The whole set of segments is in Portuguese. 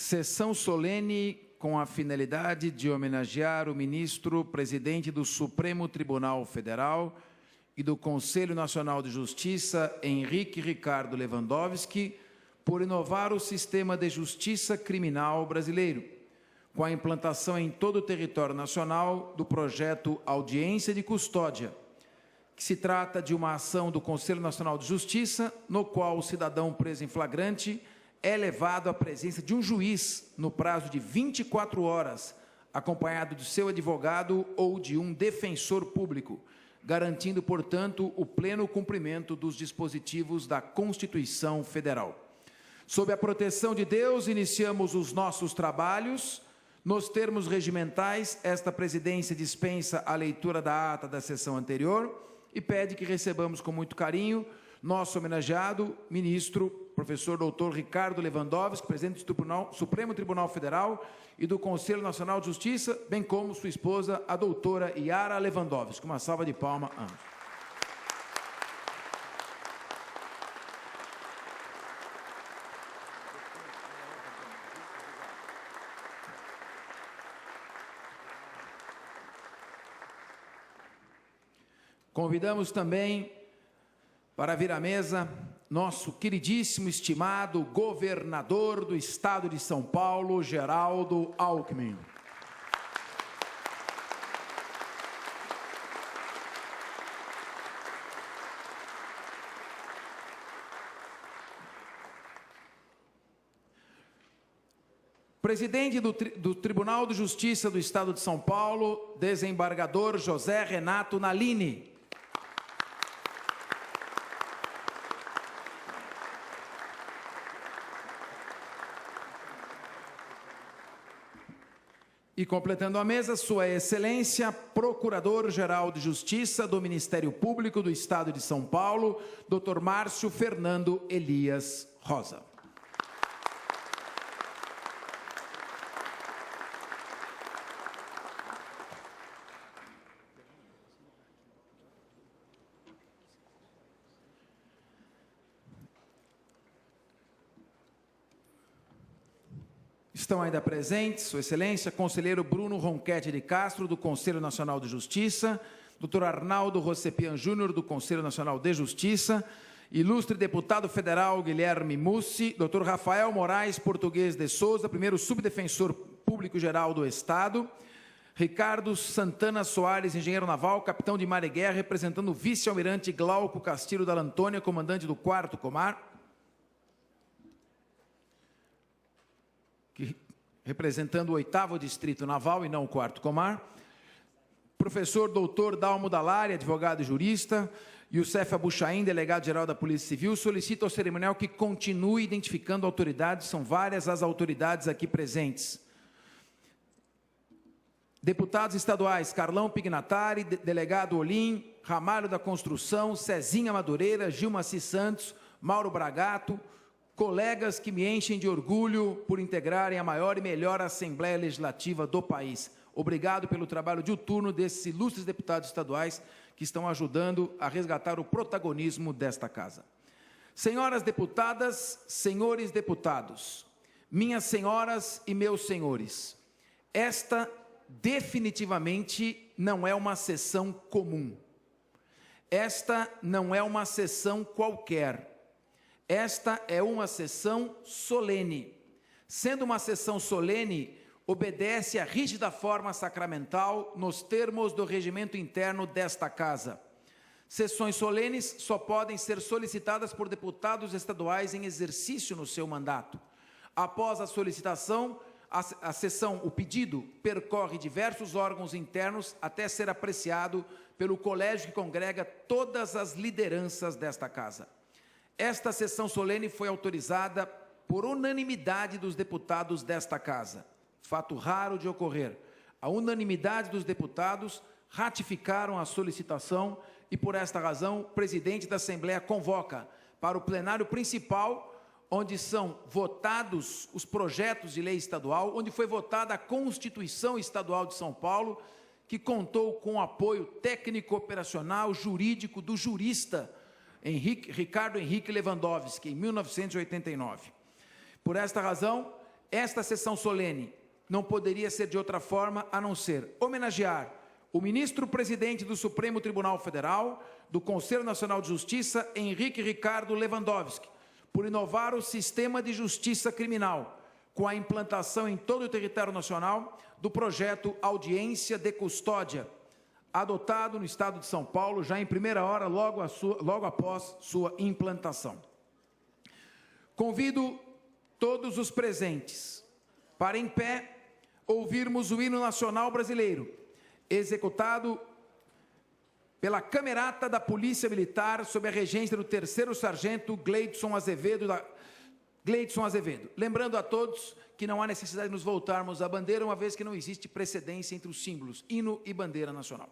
Sessão solene com a finalidade de homenagear o ministro presidente do Supremo Tribunal Federal e do Conselho Nacional de Justiça, Henrique Ricardo Lewandowski, por inovar o sistema de justiça criminal brasileiro, com a implantação em todo o território nacional do projeto Audiência de Custódia, que se trata de uma ação do Conselho Nacional de Justiça, no qual o cidadão preso em flagrante é levado à presença de um juiz no prazo de 24 horas, acompanhado de seu advogado ou de um defensor público, garantindo, portanto, o pleno cumprimento dos dispositivos da Constituição Federal. Sob a proteção de Deus, iniciamos os nossos trabalhos. Nos termos regimentais, esta presidência dispensa a leitura da ata da sessão anterior e pede que recebamos com muito carinho nosso homenageado, ministro, professor doutor Ricardo Lewandowski, presidente do Supremo Tribunal Federal e do Conselho Nacional de Justiça, bem como sua esposa, a doutora Yara Lewandowski. Uma salva de palmas a ambos. Convidamos também para vir à mesa nosso queridíssimo, estimado governador do Estado de São Paulo, Geraldo Alckmin. Presidente do Tribunal de Justiça do Estado de São Paulo, desembargador José Renato Nalini. E completando a mesa, Sua Excelência, Procurador-Geral de Justiça do Ministério Público do Estado de São Paulo, Dr. Márcio Fernando Elias Rosa. Estão ainda presentes, Sua Excelência, conselheiro Bruno Ronquete de Castro, do Conselho Nacional de Justiça, Dr. Arnaldo Rocepian Júnior, do Conselho Nacional de Justiça, ilustre deputado federal Guilherme Mussi, Dr. Rafael Moraes Português de Souza, primeiro subdefensor público-geral do Estado, Ricardo Santana Soares, engenheiro naval, capitão de mar e guerra, representando o vice-almirante Glauco Castilho da Antônia, comandante do 4º Comar, representando o 8º Distrito Naval e não o 4º Comar, professor doutor Dalmo Dalari, advogado e jurista, Youssef Abuchain, delegado-geral da Polícia Civil, solicito ao cerimonial que continue identificando autoridades, são várias as autoridades aqui presentes. Deputados estaduais, Carlão Pignatari, delegado Olim, Ramalho da Construção, Cezinha Madureira, Gilma Cis Santos, Mauro Bragato, colegas que me enchem de orgulho por integrarem a maior e melhor Assembleia Legislativa do país. Obrigado pelo trabalho diuturno desses ilustres deputados estaduais que estão ajudando a resgatar o protagonismo desta casa. Senhoras deputadas, senhores deputados, minhas senhoras e meus senhores, esta definitivamente não é uma sessão comum. Esta não é uma sessão qualquer. Esta é uma sessão solene. Sendo uma sessão solene, obedece à rígida forma sacramental nos termos do regimento interno desta Casa. Sessões solenes só podem ser solicitadas por deputados estaduais em exercício no seu mandato. Após a solicitação, a sessão, o pedido, percorre diversos órgãos internos até ser apreciado pelo colégio que congrega todas as lideranças desta Casa. Esta sessão solene foi autorizada por unanimidade dos deputados desta Casa. Fato raro de ocorrer. A unanimidade dos deputados ratificaram a solicitação e, por esta razão, o presidente da Assembleia convoca para o plenário principal, onde são votados os projetos de lei estadual, onde foi votada a Constituição Estadual de São Paulo, que contou com o apoio técnico, operacional, jurídico do jurista Ricardo Henrique Lewandowski, em 1989. Por esta razão, Esta sessão solene não poderia ser de outra forma a não ser homenagear o ministro-presidente do Supremo Tribunal Federal, do Conselho Nacional de Justiça, Henrique Ricardo Lewandowski, por inovar o sistema de justiça criminal, com a implantação em todo o território nacional do projeto Audiência de Custódia, adotado no estado de São Paulo já em primeira hora, logo após sua implantação. Convido todos os presentes para, em pé, ouvirmos o hino nacional brasileiro, executado pela Camerata da Polícia Militar, sob a regência do 3º Sargento Gleidson Azevedo. Lembrando a todos que não há necessidade de nos voltarmos à bandeira, uma vez que não existe precedência entre os símbolos, hino e bandeira nacional.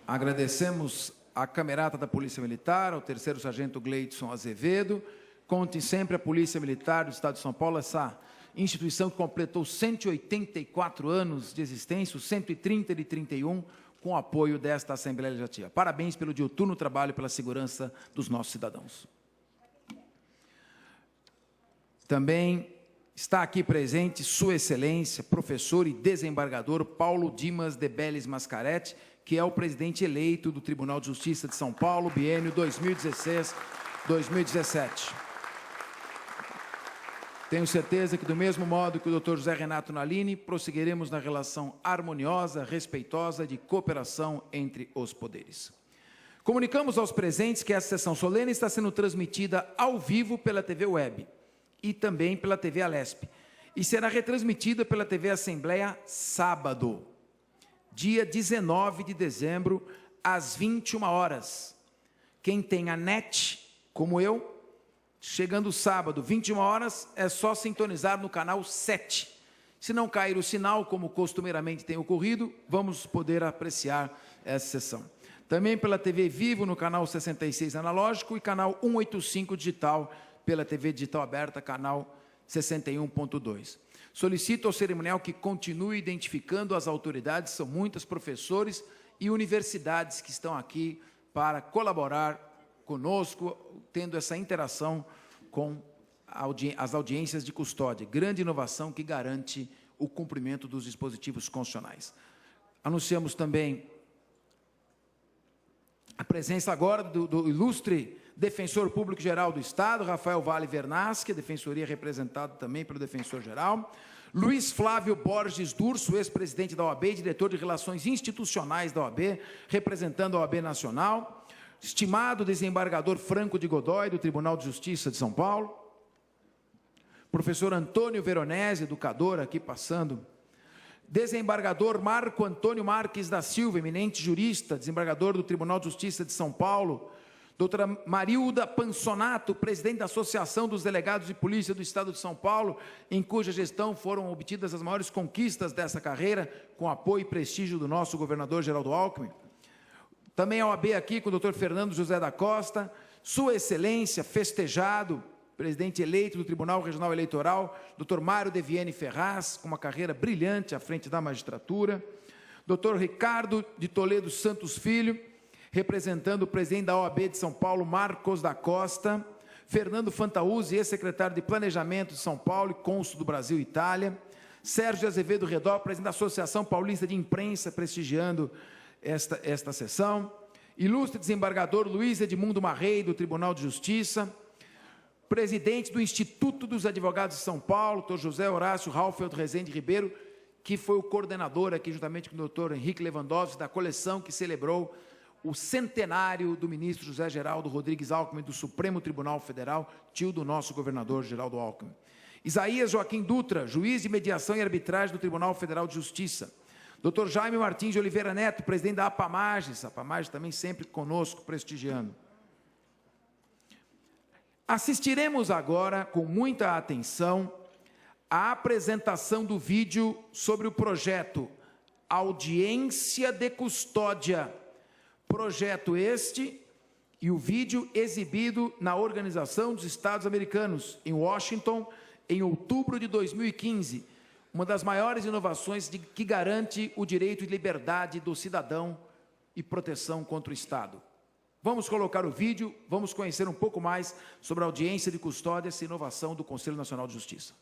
Agradecemos à Camerata da Polícia Militar, ao 3º Sargento Gleidson Azevedo. Conte sempre a Polícia Militar do Estado de São Paulo, essa instituição que completou 184 anos de existência, os 130 de 31, com o apoio desta Assembleia Legislativa. Parabéns pelo diuturno trabalho e pela segurança dos nossos cidadãos. Também está aqui presente Sua Excelência, professor e desembargador Paulo Dimas de Bellis Mascaretti, que é o presidente eleito do Tribunal de Justiça de São Paulo, biênio 2016-2017. Tenho certeza que, do mesmo modo que o Dr. José Renato Nalini, prosseguiremos na relação harmoniosa, respeitosa de cooperação entre os poderes. Comunicamos aos presentes que essa sessão solene está sendo transmitida ao vivo pela TV Web e também pela TV Alesp, e será retransmitida pela TV Assembleia sábado, dia 19 de dezembro, às 21 horas. Quem tem a NET, como eu, chegando sábado, 21 horas, é só sintonizar no canal 7. Se não cair o sinal, como costumeiramente tem ocorrido, vamos poder apreciar essa sessão. Também pela TV Vivo, no canal 66 analógico, e canal 185 digital, pela TV digital aberta, canal 61.2. Solicito ao cerimonial que continue identificando as autoridades, são muitos professores e universidades que estão aqui para colaborar conosco, tendo essa interação com as audiências de custódia. Grande inovação que garante o cumprimento dos dispositivos constitucionais. Anunciamos também a presença agora do ilustre Defensor Público-Geral do Estado, Rafael Vale Vernaschi, a defensoria representada também pelo Defensor-Geral, Luiz Flávio Borges Durso, ex-presidente da OAB e diretor de Relações Institucionais da OAB, representando a OAB Nacional, estimado desembargador Franco de Godoy, do Tribunal de Justiça de São Paulo, Professor Antônio Veronese, educador, aqui passando. Desembargador Marco Antônio Marques da Silva, eminente jurista, desembargador do Tribunal de Justiça de São Paulo. Doutora Marilda Pansonato, presidente da Associação dos Delegados de Polícia do Estado de São Paulo, em cuja gestão foram obtidas as maiores conquistas dessa carreira, com apoio e prestígio do nosso governador Geraldo Alckmin. Também a OAB aqui com o doutor Fernando José da Costa, Sua Excelência, festejado, presidente eleito do Tribunal Regional Eleitoral, doutor Mário Deviene Ferraz, com uma carreira brilhante à frente da magistratura, doutor Ricardo de Toledo Santos Filho, representando o presidente da OAB de São Paulo, Marcos da Costa, Fernando Fantauzzi, ex-secretário de Planejamento de São Paulo e cônsul do Brasil e Itália, Sérgio Azevedo Redó, presidente da Associação Paulista de Imprensa, prestigiando esta sessão, ilustre desembargador Luiz Edmundo Marrei, do Tribunal de Justiça, presidente do Instituto dos Advogados de São Paulo, doutor José Horácio Raufeld Rezende Ribeiro, que foi o coordenador aqui, juntamente com o doutor Henrique Lewandowski, da coleção que celebrou o centenário do ministro José Geraldo Rodrigues Alckmin, do Supremo Tribunal Federal, tio do nosso governador Geraldo Alckmin. Isaías Joaquim Dutra, juiz de mediação e arbitragem do Tribunal Federal de Justiça. Dr. Jaime Martins de Oliveira Neto, presidente da APAMAGES, também sempre conosco, prestigiando. Assistiremos agora, com muita atenção, à apresentação do vídeo sobre o projeto Audiência de Custódia. Projeto este e o vídeo exibido na Organização dos Estados Americanos, em Washington, em outubro de 2015, uma das maiores inovações que garante o direito de liberdade do cidadão e proteção contra o Estado. Vamos colocar o vídeo, vamos conhecer um pouco mais sobre a audiência de custódia, essa inovação do Conselho Nacional de Justiça.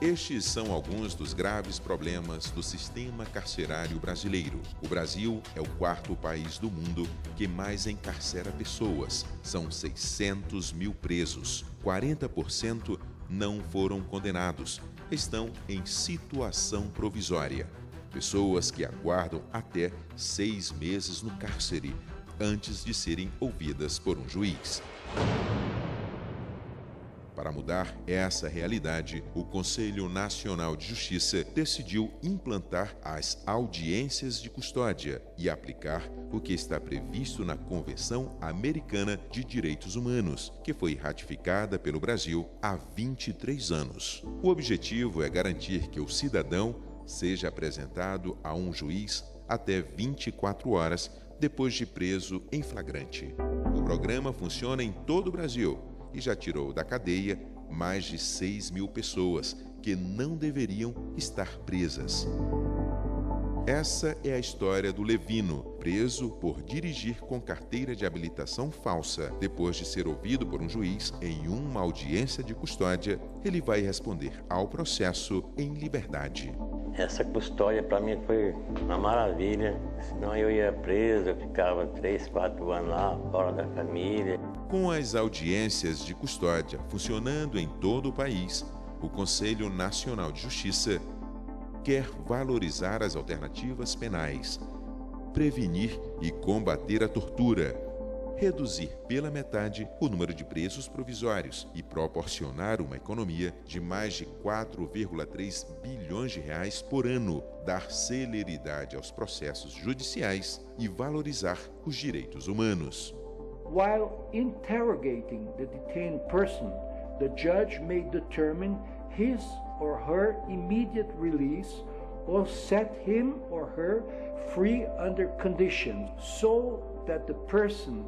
Estes são alguns dos graves problemas do sistema carcerário brasileiro. O Brasil é o quarto país do mundo que mais encarcera pessoas. São 600 mil presos. 40% não foram condenados. Estão em situação provisória. Pessoas que aguardam até 6 meses no cárcere antes de serem ouvidas por um juiz. Para mudar essa realidade, o Conselho Nacional de Justiça decidiu implantar as audiências de custódia e aplicar o que está previsto na Convenção Americana de Direitos Humanos, que foi ratificada pelo Brasil há 23 anos. O objetivo é garantir que o cidadão seja apresentado a um juiz até 24 horas depois de preso em flagrante. O programa funciona em todo o Brasil e já tirou da cadeia mais de 6 mil pessoas que não deveriam estar presas. Essa é a história do Levino, preso por dirigir com carteira de habilitação falsa. Depois de ser ouvido por um juiz em uma audiência de custódia, ele vai responder ao processo em liberdade. Essa custódia para mim foi uma maravilha, senão eu ia preso, eu ficava 3, 4 anos lá, fora da família. Com as audiências de custódia funcionando em todo o país, o Conselho Nacional de Justiça quer valorizar as alternativas penais, prevenir e combater a tortura, reduzir pela metade o número de presos provisórios e proporcionar uma economia de mais de 4,3 bilhões de reais por ano, dar celeridade aos processos judiciais e valorizar os direitos humanos. While interrogating the detained person, the judge may determine his or her immediate release or set him or her free under conditions so that the person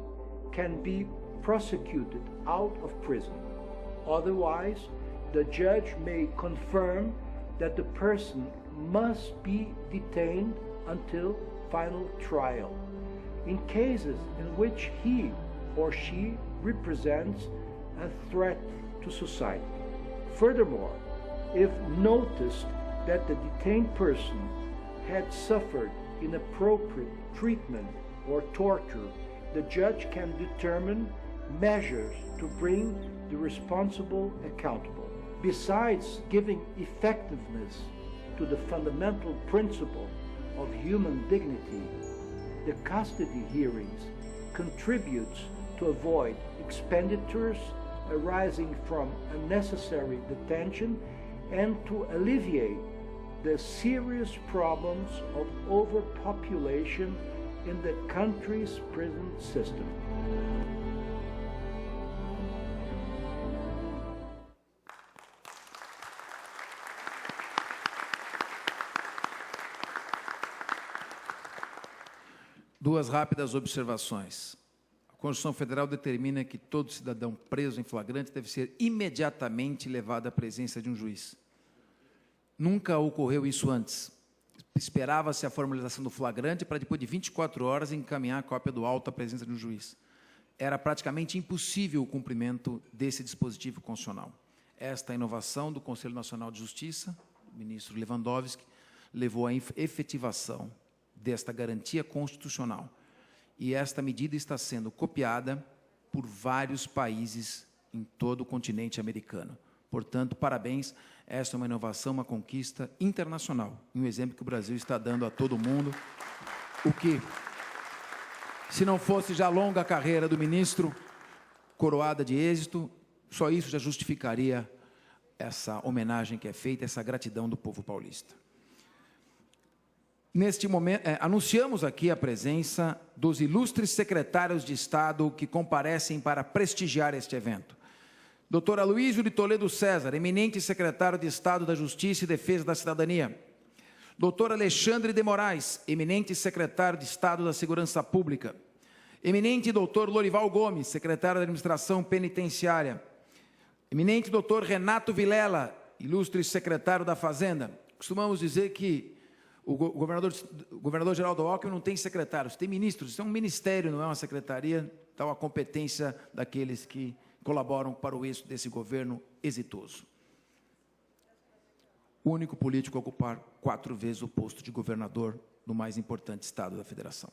can be prosecuted out of prison. Otherwise, the judge may confirm that the person must be detained until final trial. In cases in which he or she represents a threat to society. Furthermore, if noticed that the detained person had suffered inappropriate treatment or torture, the judge can determine measures to bring the responsible accountable. Besides giving effectiveness to the fundamental principle of human dignity, the custody hearings contributes to avoid expenditures arising from unnecessary detention and to alleviate the serious problems of overpopulation in the country's prison system. Duas rápidas observações. A Constituição Federal determina que todo cidadão preso em flagrante deve ser imediatamente levado à presença de um juiz. Nunca ocorreu isso antes. Esperava-se a formalização do flagrante para, depois de 24 horas, encaminhar a cópia do auto à presença de um juiz. Era praticamente impossível o cumprimento desse dispositivo constitucional. Esta inovação do Conselho Nacional de Justiça, o ministro Lewandowski, levou à efetivação desta garantia constitucional. E esta medida está sendo copiada por vários países em todo o continente americano. Portanto, parabéns, esta é uma inovação, uma conquista internacional, e um exemplo que o Brasil está dando a todo mundo, o que, se não fosse já a longa carreira do ministro, coroada de êxito, só isso já justificaria essa homenagem que é feita, essa gratidão do povo paulista. Neste momento, anunciamos aqui a presença dos ilustres secretários de Estado que comparecem para prestigiar este evento. Dr. Aloysio de Toledo César, eminente secretário de Estado da Justiça e Defesa da Cidadania. Dr. Alexandre de Moraes, eminente secretário de Estado da Segurança Pública. Eminente Dr. Lorival Gomes, secretário da Administração Penitenciária. Eminente Dr. Renato Vilela, ilustre secretário da Fazenda. Costumamos dizer que o governador Geraldo Alckmin não tem secretários, tem ministros. Isso é um ministério, não é uma secretaria. Então, a competência daqueles que colaboram para o êxito desse governo exitoso. O único político a ocupar 4 vezes o posto de governador do mais importante estado da federação.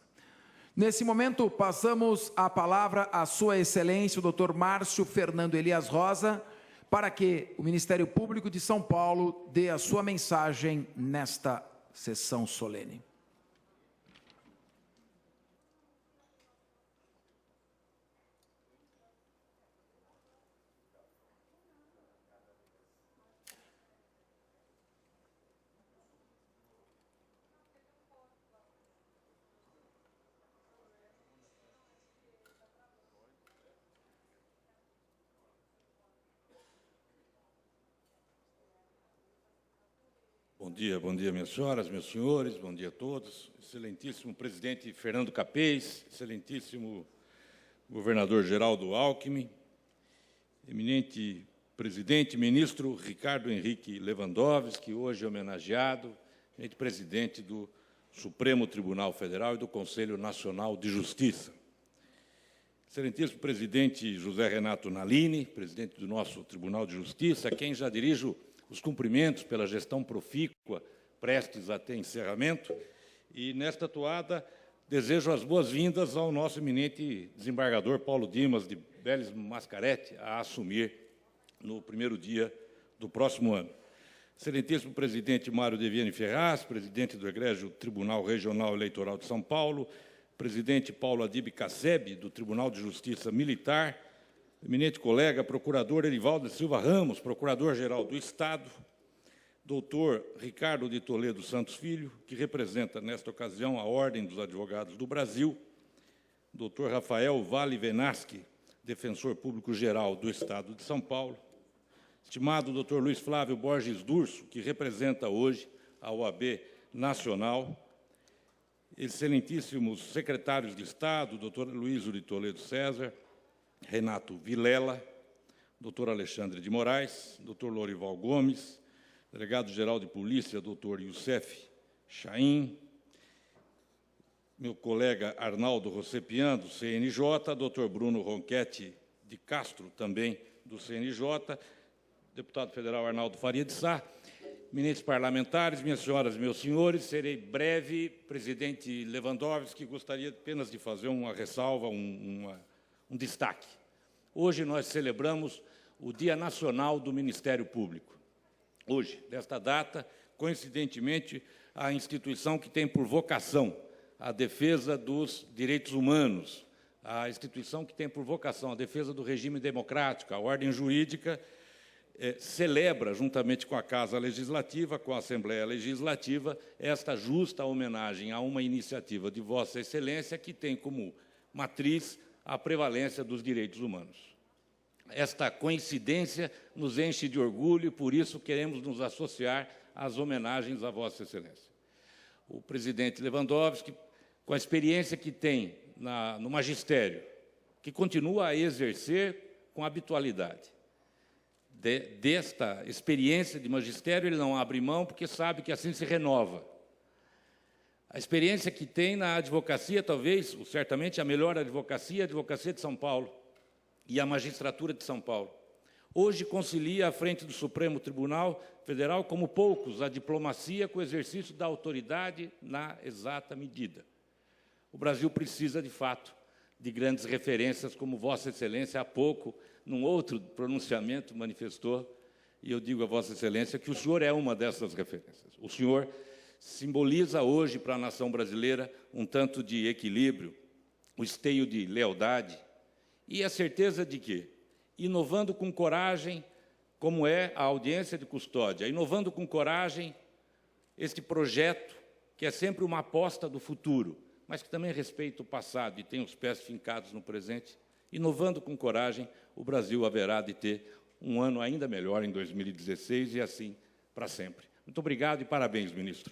Nesse momento, passamos a palavra à Sua Excelência, o Dr. Márcio Fernando Elias Rosa, para que o Ministério Público de São Paulo dê a sua mensagem nesta sessão solene. Bom dia, minhas senhoras, meus senhores, bom dia a todos. Excelentíssimo presidente Fernando Capês, excelentíssimo governador Geraldo Alckmin, eminente presidente, ministro Ricardo Henrique Lewandowski, hoje homenageado, eminente presidente do Supremo Tribunal Federal e do Conselho Nacional de Justiça. Excelentíssimo presidente José Renato Nalini, presidente do nosso Tribunal de Justiça, a quem já dirijo os cumprimentos pela gestão profícua, prestes a ter encerramento, e, nesta toada, desejo as boas-vindas ao nosso eminente desembargador Paulo Dimas de Beles Mascaretti, a assumir no primeiro dia do próximo ano. Excelentíssimo presidente Mário Deviane Ferraz, presidente do Egrégio Tribunal Regional Eleitoral de São Paulo, presidente Paulo Adib Casseb, do Tribunal de Justiça Militar, eminente colega, procurador Erivaldo Silva Ramos, procurador-geral do Estado, doutor Ricardo de Toledo Santos Filho, que representa, nesta ocasião, a Ordem dos Advogados do Brasil, doutor Rafael Vale Venaschi, defensor público-geral do Estado de São Paulo, estimado doutor Luiz Flávio Borges Durso, que representa hoje a OAB Nacional, excelentíssimos secretários de Estado, doutor Aloysio de Toledo César, Renato Vilela, doutor Alexandre de Moraes, doutor Lorival Gomes, delegado-geral de polícia, doutor Youssef Chaim, meu colega Arnaldo Rossepian, do CNJ, doutor Bruno Ronchetti de Castro, também do CNJ, deputado federal Arnaldo Faria de Sá, eminentes parlamentares, minhas senhoras e meus senhores, serei breve. Presidente Lewandowski, gostaria apenas de fazer uma ressalva, um destaque. Hoje nós celebramos o Dia Nacional do Ministério Público. Hoje, desta data, coincidentemente, a instituição que tem por vocação a defesa dos direitos humanos, a instituição que tem por vocação a defesa do regime democrático, a ordem jurídica, celebra, juntamente com a Casa Legislativa, com a Assembleia Legislativa, esta justa homenagem a uma iniciativa de Vossa Excelência que tem como matriz a prevalência dos direitos humanos. Esta coincidência nos enche de orgulho e, por isso, queremos nos associar às homenagens a Vossa Excelência. O presidente Lewandowski, com a experiência que tem no magistério, que continua a exercer com habitualidade, desta experiência de magistério, ele não abre mão, porque sabe que assim se renova. A experiência que tem na advocacia, talvez, certamente, a melhor advocacia, a advocacia de São Paulo e a magistratura de São Paulo. Hoje concilia à frente do Supremo Tribunal Federal, como poucos, a diplomacia com o exercício da autoridade na exata medida. O Brasil precisa, de fato, de grandes referências, como Vossa Excelência, há pouco, num outro pronunciamento, manifestou, e eu digo a Vossa Excelência que o senhor é uma dessas referências. O senhor simboliza hoje para a nação brasileira um tanto de equilíbrio, o esteio de lealdade e a certeza de que, inovando com coragem, como é a audiência de custódia, inovando com coragem este projeto, que é sempre uma aposta do futuro, mas que também respeita o passado e tem os pés fincados no presente, inovando com coragem, o Brasil haverá de ter um ano ainda melhor em 2016 e assim para sempre. Muito obrigado e parabéns, ministro.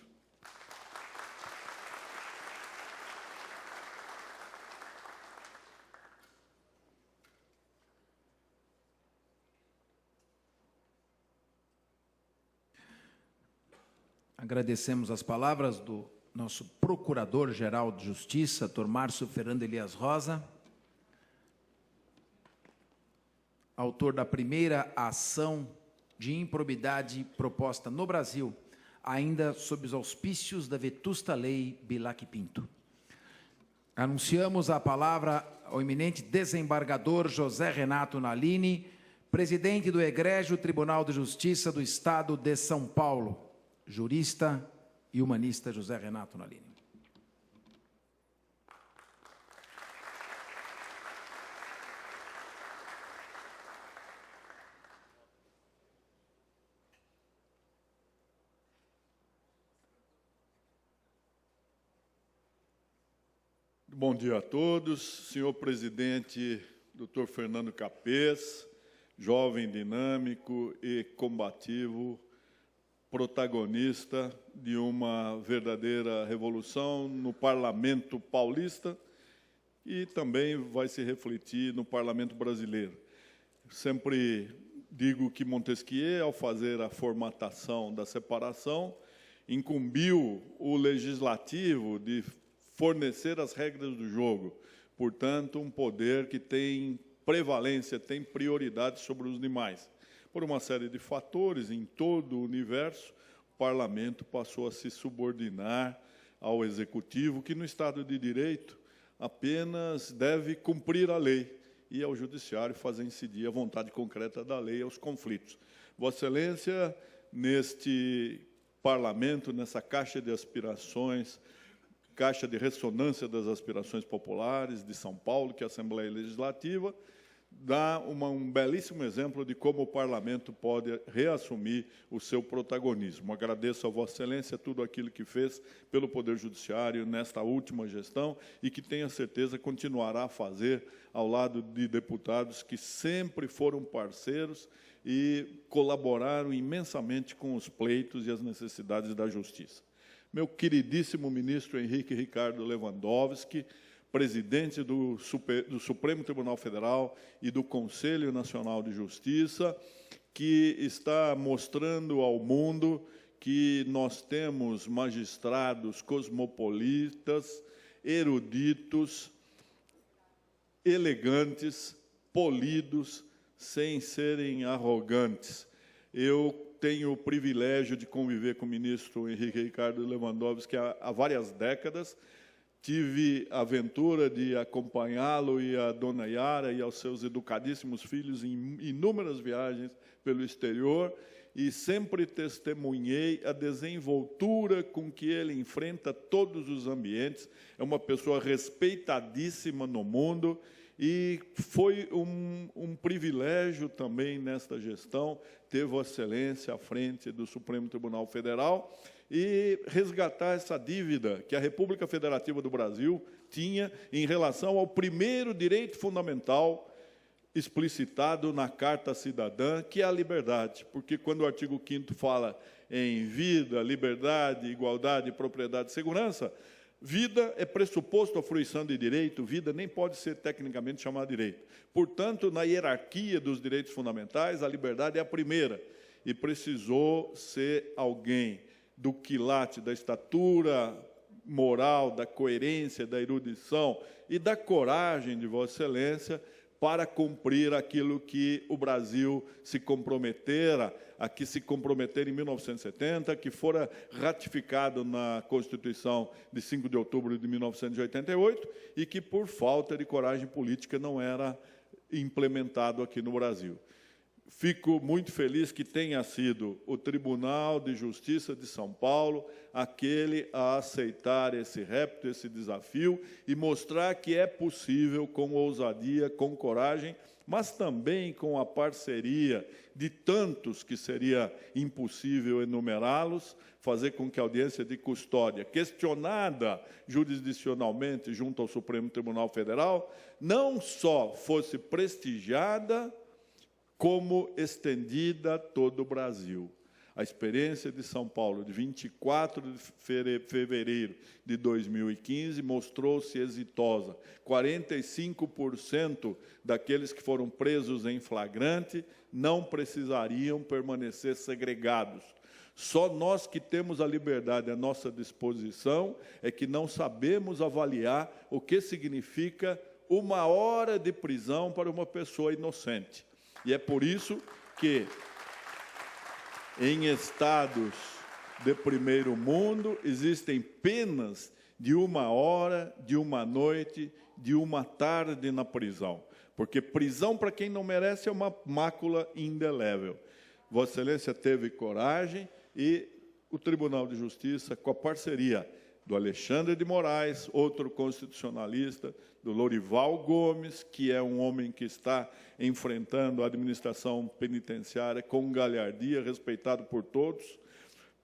Agradecemos as palavras do nosso Procurador-Geral de Justiça, Dr. Márcio Fernando Elias Rosa, autor da primeira ação de improbidade proposta no Brasil, ainda sob os auspícios da vetusta Lei Bilac-Pinto. Anunciamos a palavra ao eminente desembargador José Renato Nalini, presidente do Egrégio Tribunal de Justiça do Estado de São Paulo, jurista e humanista José Renato Nalini. Bom dia a todos. Senhor presidente, Dr. Fernando Capês, jovem dinâmico e combativo, protagonista de uma verdadeira revolução no Parlamento paulista e também vai se refletir no Parlamento brasileiro. Sempre digo que Montesquieu, ao fazer a formatação da separação, incumbiu o legislativo de fornecer as regras do jogo. Portanto, um poder que tem prevalência, tem prioridade sobre os demais. Por uma série de fatores, em todo o universo, o parlamento passou a se subordinar ao executivo, que no Estado de Direito apenas deve cumprir a lei, e ao judiciário fazer incidir a vontade concreta da lei aos conflitos. Vossa Excelência, neste parlamento, nessa caixa de aspirações, caixa de ressonância das aspirações populares de São Paulo, que é a Assembleia Legislativa, dá um belíssimo exemplo de como o parlamento pode reassumir o seu protagonismo. Agradeço a Vossa Excelência tudo aquilo que fez pelo Poder Judiciário nesta última gestão e que, tenha certeza, continuará a fazer ao lado de deputados que sempre foram parceiros e colaboraram imensamente com os pleitos e as necessidades da justiça. Meu queridíssimo ministro Henrique Ricardo Lewandowski, presidente do Supremo Tribunal Federal e do Conselho Nacional de Justiça, que está mostrando ao mundo que nós temos magistrados cosmopolitas, eruditos, elegantes, polidos, sem serem arrogantes. Eu tenho o privilégio de conviver com o ministro Henrique Ricardo Lewandowski há várias décadas. Tive a aventura de acompanhá-lo e a dona Yara e aos seus educadíssimos filhos em inúmeras viagens pelo exterior e sempre testemunhei a desenvoltura com que ele enfrenta todos os ambientes. É uma pessoa respeitadíssima no mundo e foi um privilégio também nesta gestão ter Vossa Excelência à frente do Supremo Tribunal Federal e resgatar essa dívida que a República Federativa do Brasil tinha em relação ao primeiro direito fundamental explicitado na Carta Cidadã, que é a liberdade, porque quando o artigo 5º fala em vida, liberdade, igualdade, propriedade e segurança, vida é pressuposto à fruição de direito, vida nem pode ser tecnicamente chamada direito. Portanto, na hierarquia dos direitos fundamentais, a liberdade é a primeira, e precisou ser alguém do quilate, da estatura moral, da coerência, da erudição e da coragem de Vossa Excelência para cumprir aquilo que o Brasil se comprometera, a que se comprometera em 1970, que fora ratificado na Constituição de 5 de outubro de 1988 e que, por falta de coragem política, não era implementado aqui no Brasil. Fico muito feliz que tenha sido o Tribunal de Justiça de São Paulo aquele a aceitar esse repto, esse desafio, e mostrar que é possível, com ousadia, com coragem, mas também com a parceria de tantos que seria impossível enumerá-los, fazer com que a audiência de custódia, questionada jurisdicionalmente junto ao Supremo Tribunal Federal, não só fosse prestigiada, como estendida a todo o Brasil. A experiência de São Paulo, de 24 de fevereiro de 2015, mostrou-se exitosa. 45% daqueles que foram presos em flagrante não precisariam permanecer segregados. Só nós que temos a liberdade à nossa disposição é que não sabemos avaliar o que significa 1 hora de prisão para uma pessoa inocente. E é por isso que, em estados de primeiro mundo, existem penas de 1 hora, de 1 noite, de 1 tarde na prisão. Porque prisão, para quem não merece, é uma mácula indelével. Vossa Excelência teve coragem e o Tribunal de Justiça, com a parceria do Alexandre de Moraes, outro constitucionalista, do Lorival Gomes, que é um homem que está enfrentando a administração penitenciária com galhardia, respeitado por todos,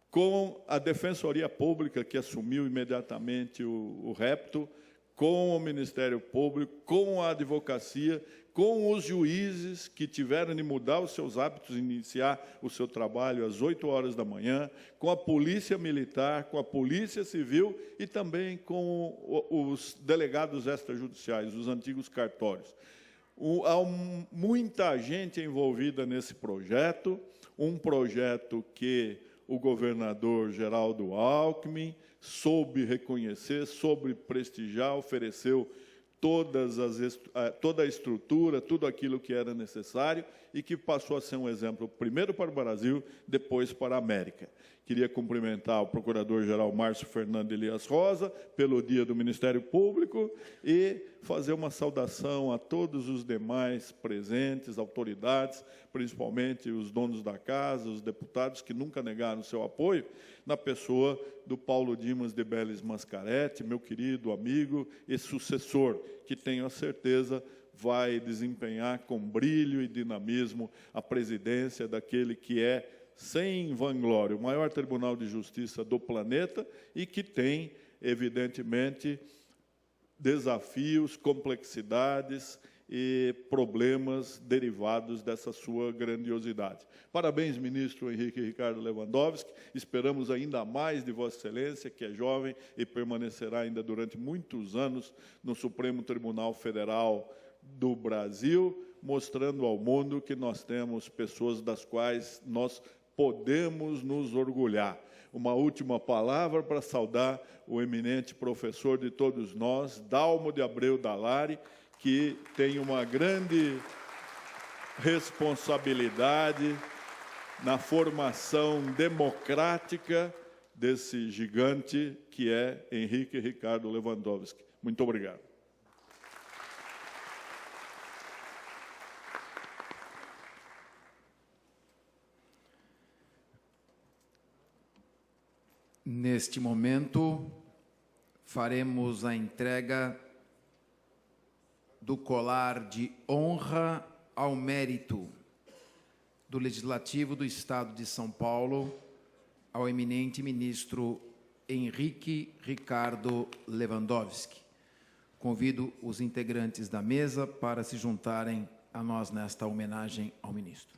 com a Defensoria Pública, que assumiu imediatamente o repto, com o Ministério Público, com a advocacia, com os juízes que tiveram de mudar os seus hábitos e iniciar o seu trabalho às 8 horas da manhã, com a Polícia Militar, com a Polícia Civil e também com os delegados extrajudiciais, os antigos cartórios. Há muita gente envolvida nesse projeto, um projeto que o governador Geraldo Alckmin soube reconhecer, soube prestigiar, ofereceu toda a estrutura, tudo aquilo que era necessário e que passou a ser um exemplo, primeiro para o Brasil, depois para a América. Queria cumprimentar o Procurador-Geral Márcio Fernando Elias Rosa pelo Dia do Ministério Público e fazer uma saudação a todos os demais presentes, autoridades, principalmente os donos da casa, os deputados que nunca negaram seu apoio, na pessoa do Paulo Dimas de Bellis Mascaretti, meu querido amigo e sucessor, que tenho a certeza vai desempenhar com brilho e dinamismo a presidência daquele que é, sem vanglória, o maior Tribunal de Justiça do planeta e que tem, evidentemente, desafios, complexidades e problemas derivados dessa sua grandiosidade. Parabéns, ministro Henrique Ricardo Lewandowski. Esperamos ainda mais de Vossa Excelência, que é jovem e permanecerá ainda durante muitos anos no Supremo Tribunal Federal do Brasil, mostrando ao mundo que nós temos pessoas das quais nós podemos nos orgulhar. Uma última palavra para saudar o eminente professor de todos nós, Dalmo de Abreu Dallari, que tem uma grande responsabilidade na formação democrática desse gigante que é Henrique Ricardo Lewandowski. Muito obrigado. Neste momento, faremos a entrega do colar de honra ao mérito do Legislativo do Estado de São Paulo ao eminente ministro Henrique Ricardo Lewandowski. Convido os integrantes da mesa para se juntarem a nós nesta homenagem ao ministro.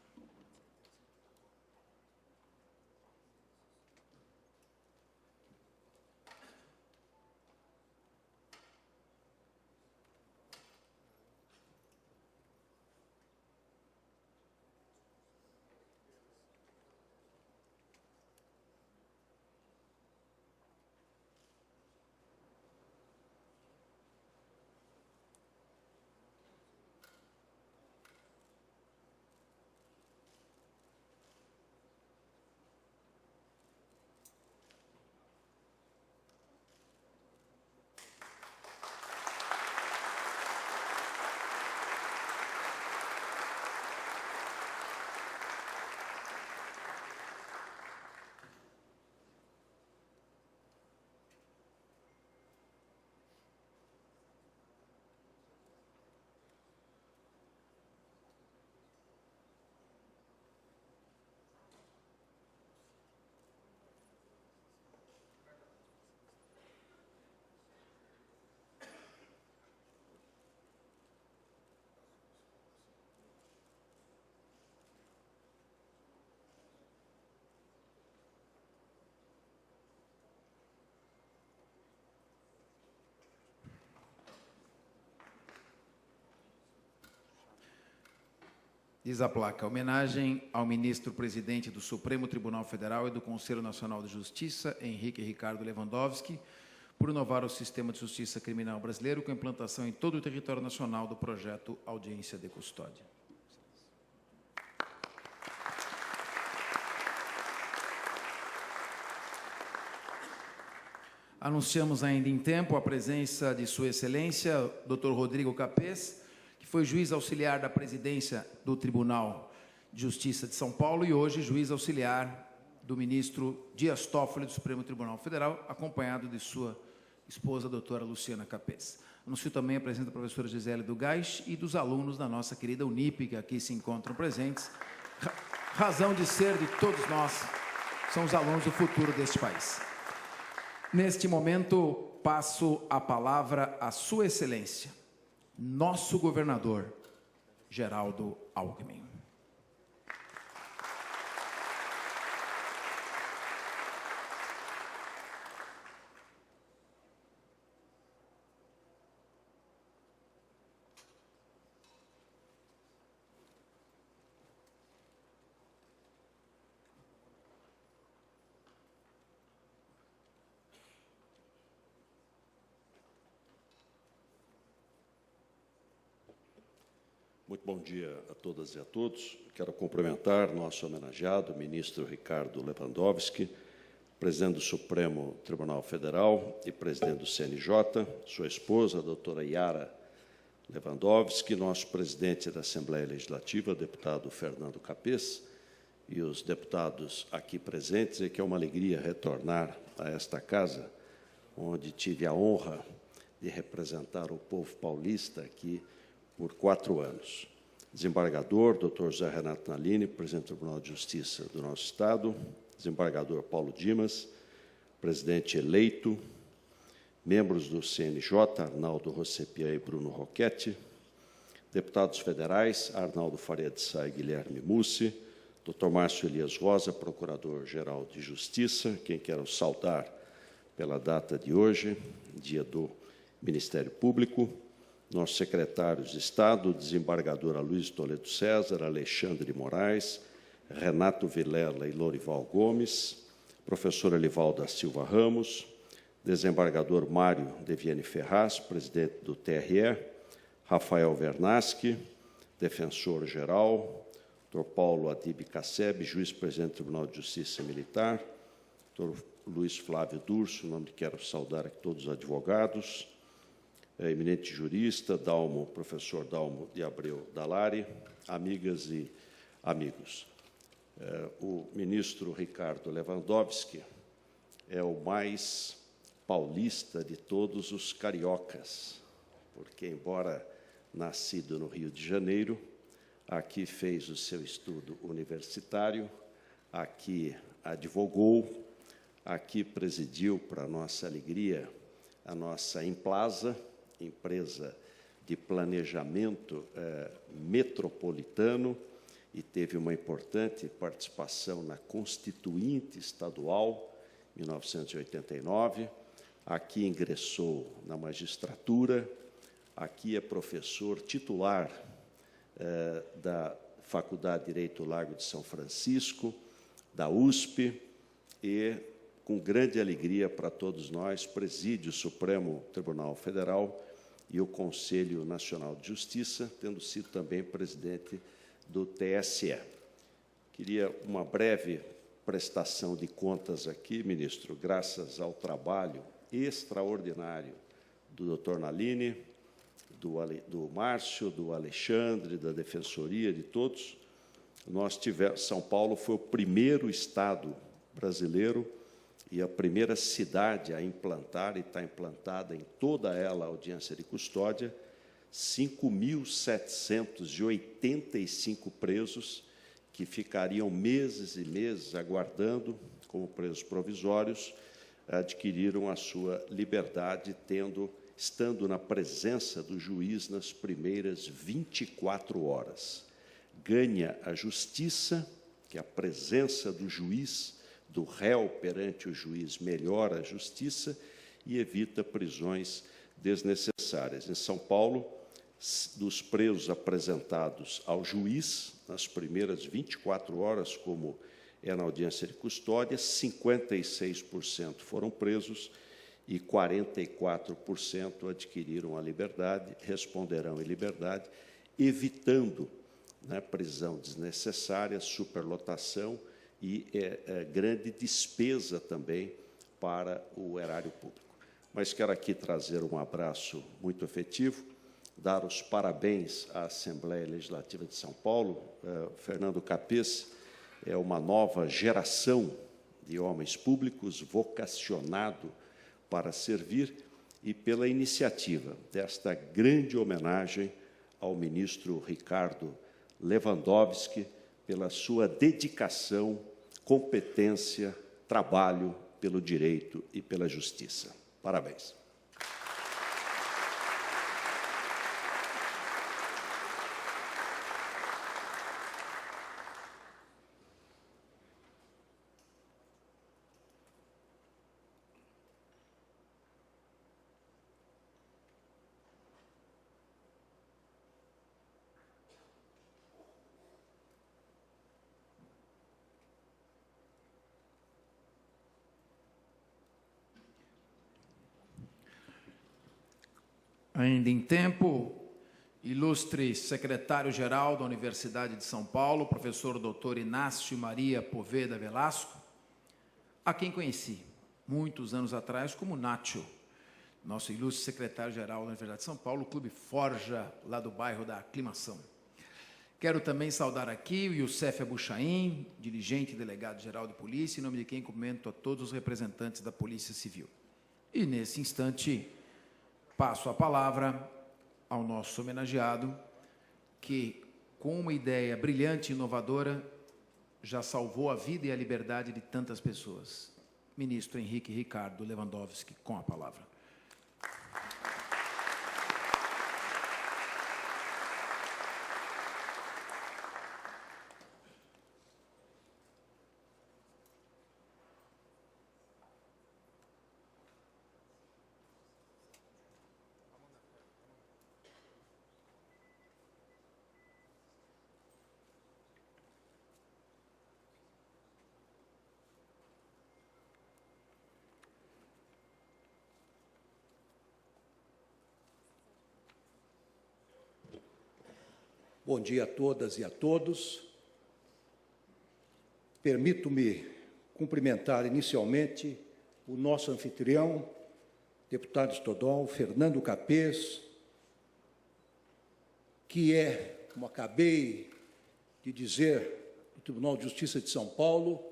Diz a placa: homenagem ao ministro-presidente do Supremo Tribunal Federal e do Conselho Nacional de Justiça, Henrique Ricardo Lewandowski, por inovar o sistema de justiça criminal brasileiro com implantação em todo o território nacional do projeto Audiência de Custódia. Anunciamos ainda em tempo a presença de Sua Excelência, Dr. Rodrigo Capês, que foi juiz auxiliar da presidência do Tribunal de Justiça de São Paulo e hoje juiz auxiliar do ministro Dias Toffoli do Supremo Tribunal Federal, acompanhado de sua esposa, a doutora Luciana Capês. Anuncio também a presença da professora Gisele Dugais e dos alunos da nossa querida Unip, que aqui se encontram presentes. Razão de ser de todos nós, são os alunos do futuro deste país. Neste momento, passo a palavra à Sua Excelência, nosso governador, Geraldo Alckmin. Muito bom dia a todas e a todos. Quero cumprimentar nosso homenageado, ministro Ricardo Lewandowski, presidente do Supremo Tribunal Federal e presidente do CNJ, sua esposa, a doutora Yara Lewandowski, nosso presidente da Assembleia Legislativa, deputado Fernando Capês, e os deputados aqui presentes, e que é uma alegria retornar a esta casa, onde tive a honra de representar o povo paulista aqui por 4 anos. Desembargador, Dr. José Renato Nalini, presidente do Tribunal de Justiça do nosso Estado, desembargador Paulo Dimas, presidente eleito, membros do CNJ, Arnaldo Rossepian e Bruno Roquette, deputados federais, Arnaldo Faria de Sá e Guilherme Mussi, Dr. Márcio Elias Rosa, Procurador-Geral de Justiça, quem quero saudar pela data de hoje, dia do Ministério Público, nossos secretários de Estado, desembargadora Luiz Toledo César, Alexandre de Moraes, Renato Vilela e Lorival Gomes, professor Elival da Silva Ramos, desembargador Mário Deviene Ferraz, presidente do TRE, Rafael Vernaschi, defensor-geral, Dr. Paulo Adib Casseb, juiz-presidente do Tribunal de Justiça Militar, Dr. Luiz Flávio Durso, em nome de quero saudar aqui todos os advogados, eminente jurista, professor Dalmo de Abreu Dalari, amigas e amigos. O ministro Ricardo Lewandowski é o mais paulista de todos os cariocas, porque, embora nascido no Rio de Janeiro, aqui fez o seu estudo universitário, aqui advogou, aqui presidiu, para nossa alegria, a nossa Implaza, empresa de planejamento metropolitano, e teve uma importante participação na Constituinte Estadual, em 1989. Aqui ingressou na magistratura, aqui é professor titular da Faculdade de Direito Largo de São Francisco, da USP, e, com grande alegria para todos nós, preside o Supremo Tribunal Federal e o Conselho Nacional de Justiça, tendo sido também presidente do TSE. Queria uma breve prestação de contas aqui, ministro, graças ao trabalho extraordinário do Dr. Nalini, do Márcio, do Alexandre, da Defensoria, de todos. São Paulo foi o primeiro estado brasileiro e a primeira cidade a implantar, e está implantada em toda ela a audiência de custódia, 5.785 presos que ficariam meses e meses aguardando, como presos provisórios, adquiriram a sua liberdade, estando na presença do juiz nas primeiras 24 horas. Ganha a justiça, que a presença do juiz, do réu perante o juiz, melhora a justiça e evita prisões desnecessárias. Em São Paulo, dos presos apresentados ao juiz, nas primeiras 24 horas, como é na audiência de custódia, 56% foram presos e 44% adquiriram a liberdade, responderão em liberdade, evitando prisão desnecessária, superlotação e grande despesa também para o erário público. Mas quero aqui trazer um abraço muito efetivo, dar os parabéns à Assembleia Legislativa de São Paulo. Fernando Capês é uma nova geração de homens públicos vocacionado para servir, e pela iniciativa desta grande homenagem ao ministro Ricardo Lewandowski, pela sua dedicação, competência, trabalho pelo direito e pela justiça. Parabéns. Ainda em tempo, ilustre secretário-geral da Universidade de São Paulo, professor Dr. Inácio Maria Poveda Velasco, a quem conheci muitos anos atrás como Nacho, nosso ilustre secretário-geral da Universidade de São Paulo, Clube Forja, lá do bairro da Aclimação. Quero também saudar aqui o Youssef Abuchaim, dirigente e delegado-geral de polícia, em nome de quem cumprimento a todos os representantes da Polícia Civil. E, nesse instante, passo a palavra ao nosso homenageado, que, com uma ideia brilhante e inovadora, já salvou a vida e a liberdade de tantas pessoas. Ministro Henrique Ricardo Lewandowski, com a palavra. Bom dia a todas e a todos. Permito-me cumprimentar inicialmente o nosso anfitrião, deputado estadual Fernando Capês, que é, como acabei de dizer, do Tribunal de Justiça de São Paulo,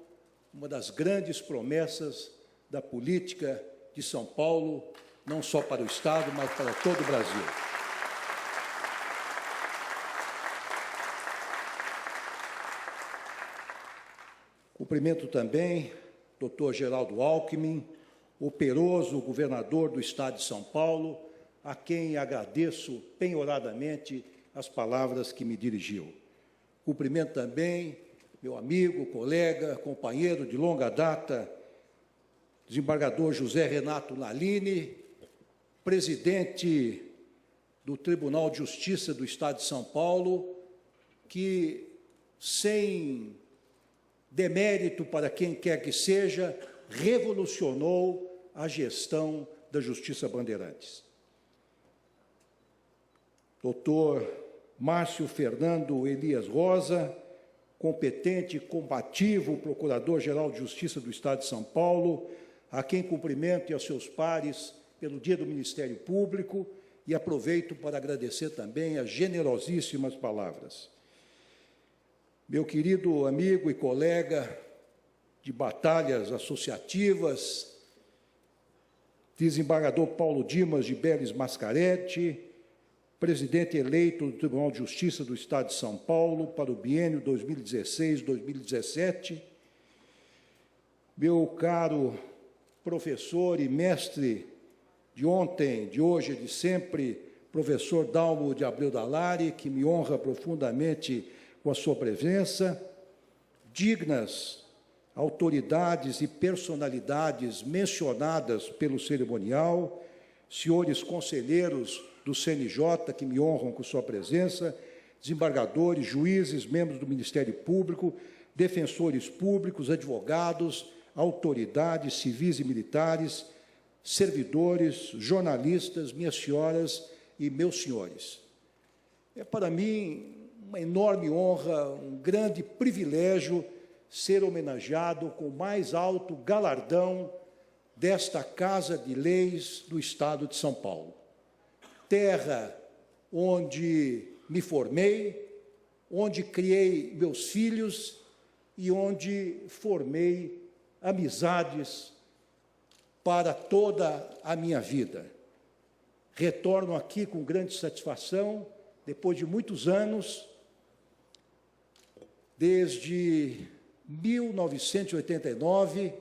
uma das grandes promessas da política de São Paulo, não só para o Estado, mas para todo o Brasil. Cumprimento também o Dr. Geraldo Alckmin, operoso governador do Estado de São Paulo, a quem agradeço penhoradamente as palavras que me dirigiu. Cumprimento também meu amigo, colega, companheiro de longa data, desembargador José Renato Nalini, presidente do Tribunal de Justiça do Estado de São Paulo, que, sem demérito para quem quer que seja, revolucionou a gestão da Justiça Bandeirantes. Doutor Márcio Fernando Elias Rosa, competente e combativo Procurador-Geral de Justiça do Estado de São Paulo, a quem cumprimento e aos seus pares pelo Dia do Ministério Público e aproveito para agradecer também as generosíssimas palavras. Meu querido amigo e colega de batalhas associativas, desembargador Paulo Dimas de Beles Mascaretti, presidente eleito do Tribunal de Justiça do Estado de São Paulo para o biênio 2016-2017, meu caro professor e mestre de ontem, de hoje e de sempre, professor Dalmo de Abreu Dallari, que me honra profundamente com a sua presença, dignas autoridades e personalidades mencionadas pelo cerimonial, senhores conselheiros do CNJ, que me honram com sua presença, desembargadores, juízes, membros do Ministério Público, defensores públicos, advogados, autoridades civis e militares, servidores, jornalistas, minhas senhoras e meus senhores. É para mim uma enorme honra, um grande privilégio ser homenageado com o mais alto galardão desta Casa de Leis do Estado de São Paulo. Terra onde me formei, onde criei meus filhos e onde formei amizades para toda a minha vida. Retorno aqui com grande satisfação, depois de muitos anos, desde 1989,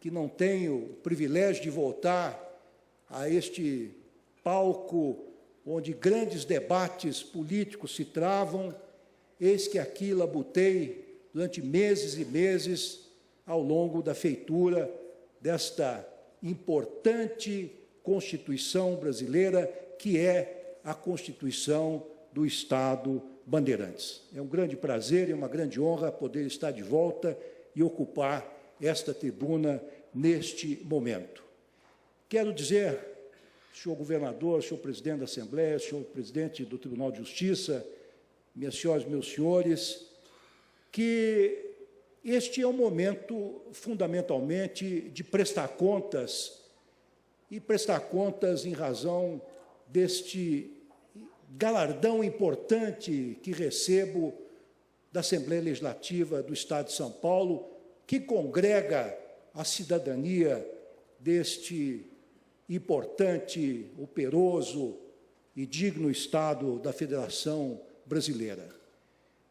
que não tenho o privilégio de voltar a este palco onde grandes debates políticos se travam, eis que aqui labutei durante meses e meses ao longo da feitura desta importante Constituição brasileira, que é a Constituição do Estado Bandeirantes. É um grande prazer e uma grande honra poder estar de volta e ocupar esta tribuna neste momento. Quero dizer, senhor governador, senhor presidente da Assembleia, senhor presidente do Tribunal de Justiça, minhas senhoras e meus senhores, que este é um momento, fundamentalmente, de prestar contas, e prestar contas em razão deste galardão importante que recebo da Assembleia Legislativa do Estado de São Paulo, que congrega a cidadania deste importante, operoso e digno Estado da Federação Brasileira.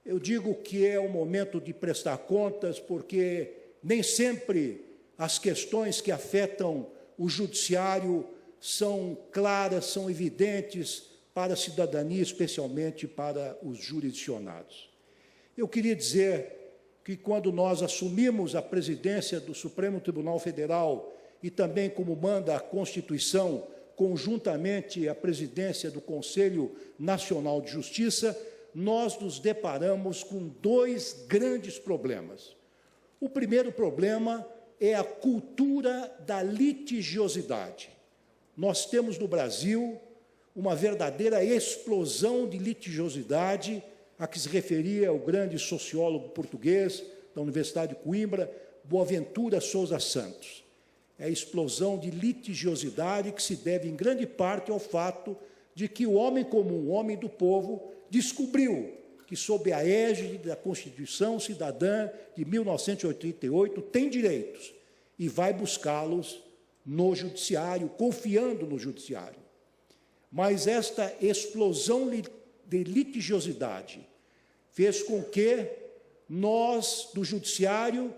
Eu digo que é um momento de prestar contas porque nem sempre as questões que afetam o judiciário são claras, são evidentes para a cidadania, especialmente para os jurisdicionados. Eu queria dizer que, quando nós assumimos a presidência do Supremo Tribunal Federal e também, como manda a Constituição, conjuntamente a presidência do Conselho Nacional de Justiça, nós nos deparamos com dois grandes problemas. O primeiro problema é a cultura da litigiosidade. Nós temos no Brasil uma verdadeira explosão de litigiosidade a que se referia o grande sociólogo português da Universidade de Coimbra, Boaventura Souza Santos. É a explosão de litigiosidade que se deve, em grande parte, ao fato de que o homem comum, o homem do povo, descobriu que, sob a égide da Constituição Cidadã de 1988, tem direitos e vai buscá-los no judiciário, confiando no judiciário. Mas esta explosão de litigiosidade fez com que nós, do judiciário,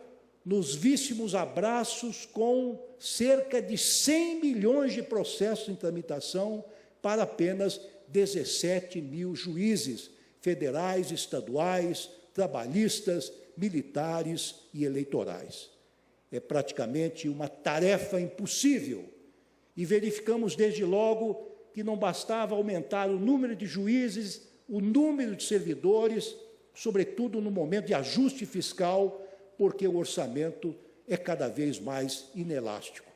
nos víssemos abraços com cerca de 100 milhões de processos em tramitação para apenas 17 mil juízes federais, estaduais, trabalhistas, militares e eleitorais. É praticamente uma tarefa impossível. E verificamos desde logo que não bastava aumentar o número de juízes, o número de servidores, sobretudo no momento de ajuste fiscal, porque o orçamento é cada vez mais inelástico.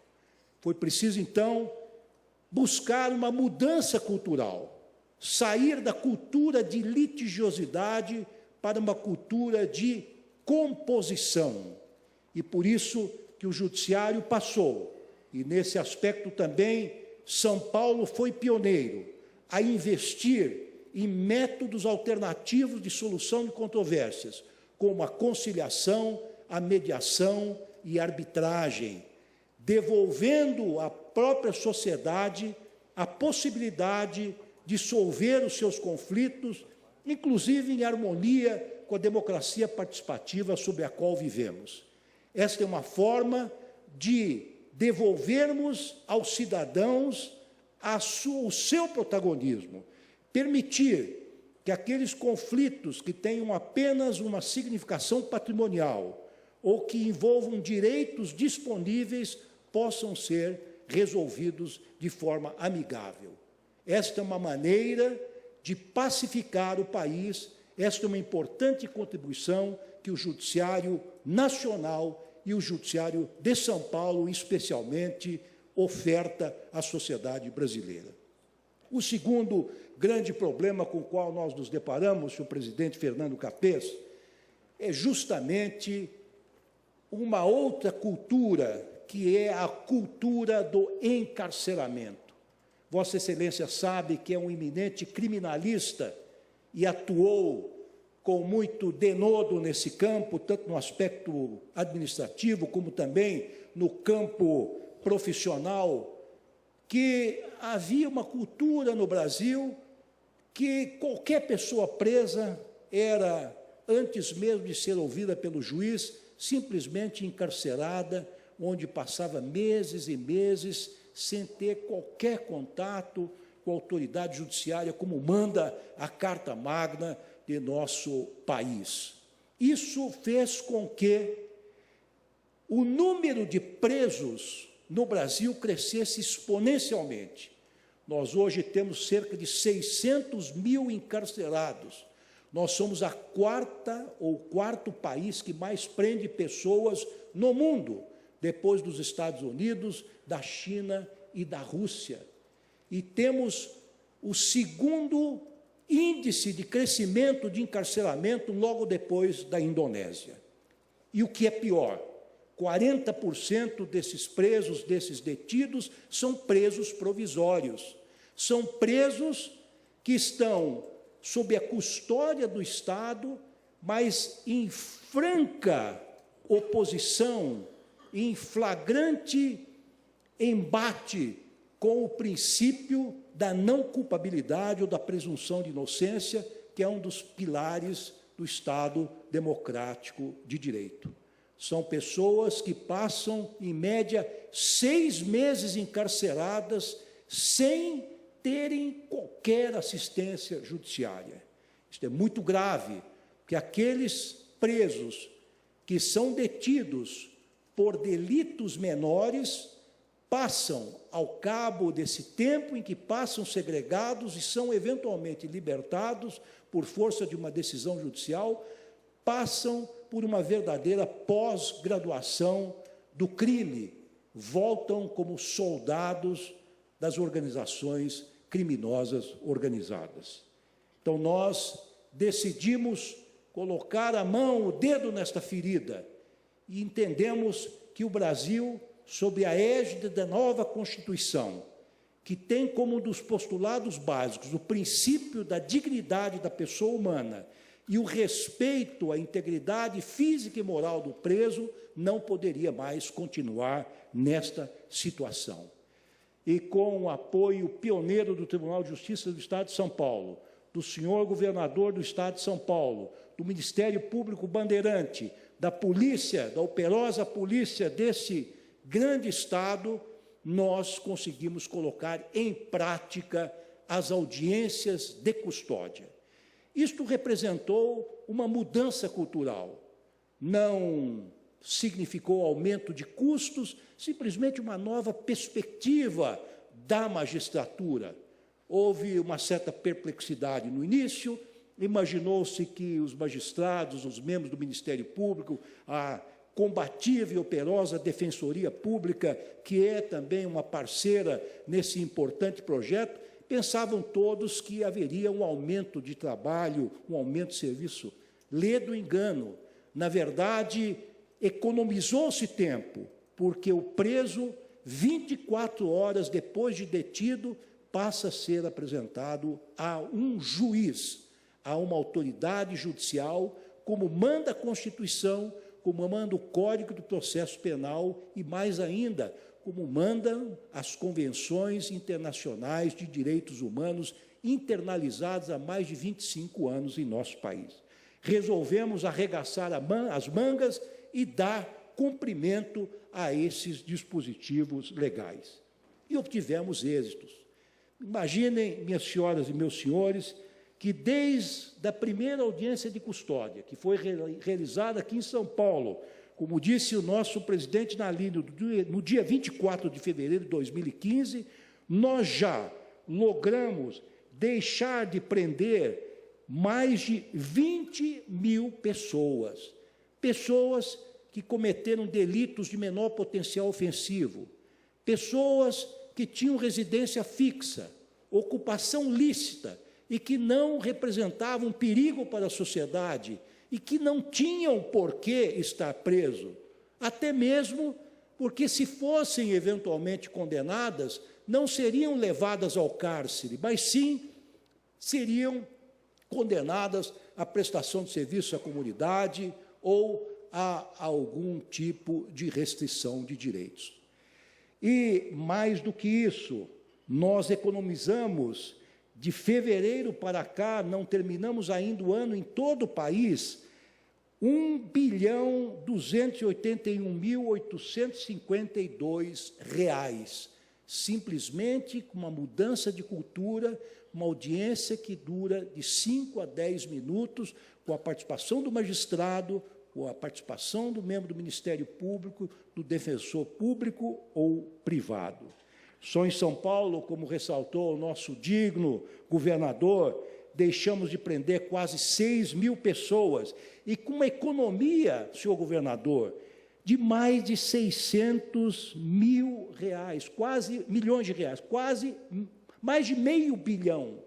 Foi preciso, então, buscar uma mudança cultural, sair da cultura de litigiosidade para uma cultura de composição. E por isso que o judiciário passou, e nesse aspecto também São Paulo foi pioneiro, a investir em métodos alternativos de solução de controvérsias, como a conciliação, a mediação e a arbitragem, devolvendo à própria sociedade a possibilidade de solver os seus conflitos, inclusive em harmonia com a democracia participativa sobre a qual vivemos. Esta é uma forma de devolvermos aos cidadãos o seu protagonismo, permitir que aqueles conflitos que tenham apenas uma significação patrimonial ou que envolvam direitos disponíveis possam ser resolvidos de forma amigável. Esta é uma maneira de pacificar o país, esta é uma importante contribuição que o Judiciário Nacional e o Judiciário de São Paulo, especialmente, oferta à sociedade brasileira. O segundo grande problema com o qual nós nos deparamos, senhor presidente Fernando Capês, é justamente uma outra cultura, que é a cultura do encarceramento. Vossa Excelência sabe que é um eminente criminalista e atuou com muito denodo nesse campo, tanto no aspecto administrativo, como também no campo profissional, que havia uma cultura no Brasil que qualquer pessoa presa era, antes mesmo de ser ouvida pelo juiz, simplesmente encarcerada, onde passava meses e meses sem ter qualquer contato com a autoridade judiciária, como manda a Carta Magna de nosso país. Isso fez com que o número de presos no Brasil crescesse exponencialmente. Nós hoje temos cerca de 600 mil encarcerados. Nós somos o quarto país que mais prende pessoas no mundo, depois dos Estados Unidos, da China e da Rússia. E temos o segundo índice de crescimento de encarceramento logo depois da Indonésia. E o que é pior, 40% desses presos, desses detidos, são presos provisórios. São presos que estão sob a custódia do Estado, mas em franca oposição, em flagrante embate com o princípio da não culpabilidade ou da presunção de inocência, que é um dos pilares do Estado democrático de direito. São pessoas que passam, em média, 6 meses encarceradas sem terem qualquer assistência judiciária. Isto é muito grave, porque aqueles presos que são detidos por delitos menores passam, ao cabo desse tempo em que passam segregados e são eventualmente libertados por força de uma decisão judicial, passam por uma verdadeira pós-graduação do crime, voltam como soldados das organizações criminosas organizadas. Então, nós decidimos colocar a mão, o dedo nesta ferida, e entendemos que o Brasil, sob a égide da nova Constituição, que tem como um dos postulados básicos o princípio da dignidade da pessoa humana e o respeito à integridade física e moral do preso, não poderia mais continuar nesta situação. E com o apoio pioneiro do Tribunal de Justiça do Estado de São Paulo, do senhor governador do Estado de São Paulo, do Ministério Público Bandeirante, da polícia, da operosa polícia desse grande Estado, nós conseguimos colocar em prática as audiências de custódia. Isto representou uma mudança cultural, não significou aumento de custos, simplesmente uma nova perspectiva da magistratura. Houve uma certa perplexidade no início, imaginou-se que os magistrados, os membros do Ministério Público, a combativa e operosa Defensoria Pública, que é também uma parceira nesse importante projeto, pensavam todos que haveria um aumento de trabalho, um aumento de serviço. Ledo engano. Na verdade, economizou-se tempo, porque o preso, 24 horas depois de detido, passa a ser apresentado a um juiz, a uma autoridade judicial, como manda a Constituição, como manda o Código do Processo Penal e, mais ainda, como mandam as convenções internacionais de direitos humanos internalizadas há mais de 25 anos em nosso país. Resolvemos arregaçar as mangas e dar cumprimento a esses dispositivos legais. E obtivemos êxitos. Imaginem, minhas senhoras e meus senhores, que desde a primeira audiência de custódia, que foi realizada aqui em São Paulo, como disse o nosso presidente Nalino, no dia 24 de fevereiro de 2015, nós já logramos deixar de prender mais de 20 mil pessoas. Pessoas que cometeram delitos de menor potencial ofensivo, pessoas que tinham residência fixa, ocupação lícita, e que não representavam perigo para a sociedade e que não tinham por que estar preso, até mesmo porque, se fossem eventualmente condenadas, não seriam levadas ao cárcere, mas sim seriam condenadas à prestação de serviço à comunidade ou a algum tipo de restrição de direitos. E, mais do que isso, nós economizamos. De fevereiro para cá, não terminamos ainda o ano em todo o país, R$1.281.852, simplesmente com uma mudança de cultura, uma audiência que dura de 5 a 10 minutos, com a participação do magistrado, com a participação do membro do Ministério Público, do defensor público ou privado. Só em São Paulo, como ressaltou o nosso digno governador, deixamos de prender quase 6 mil pessoas, e com uma economia, senhor governador, de mais de 600 mil reais, quase milhões de reais, quase mais de R$500 milhão.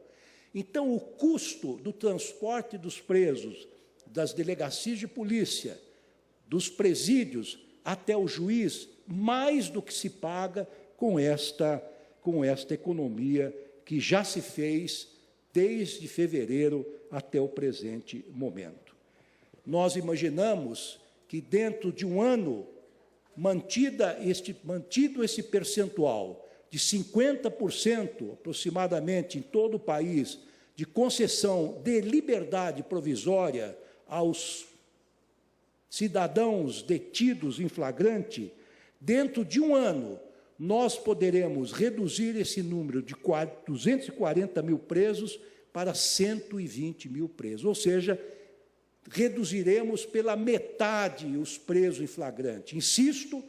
Então, o custo do transporte dos presos, das delegacias de polícia, dos presídios, até o juiz, mais do que se paga com esta economia que já se fez desde fevereiro até o presente momento. Nós imaginamos que, dentro de um ano, mantido esse percentual de 50% aproximadamente em todo o país de concessão de liberdade provisória aos cidadãos detidos em flagrante, dentro de um ano, nós poderemos reduzir esse número de 240 mil presos para 120 mil presos, ou seja, reduziremos pela metade os presos em flagrante. Insisto,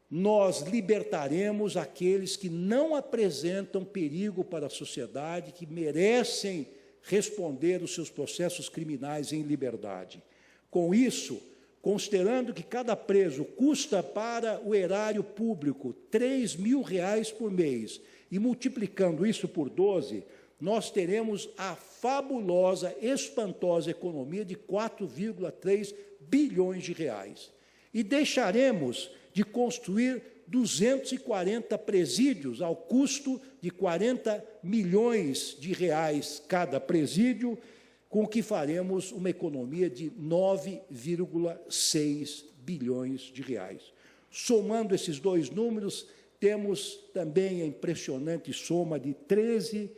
nós libertaremos aqueles que não apresentam perigo para a sociedade, que merecem responder os seus processos criminais em liberdade. Com isso, considerando que cada preso custa para o erário público R$3.000 por mês, e multiplicando isso por 12, nós teremos a fabulosa, espantosa economia de 4,3 bilhões de reais. E deixaremos de construir 240 presídios ao custo de 40 milhões de reais cada presídio, com o que faremos uma economia de 9,6 bilhões de reais. Somando esses dois números, temos também a impressionante soma de 13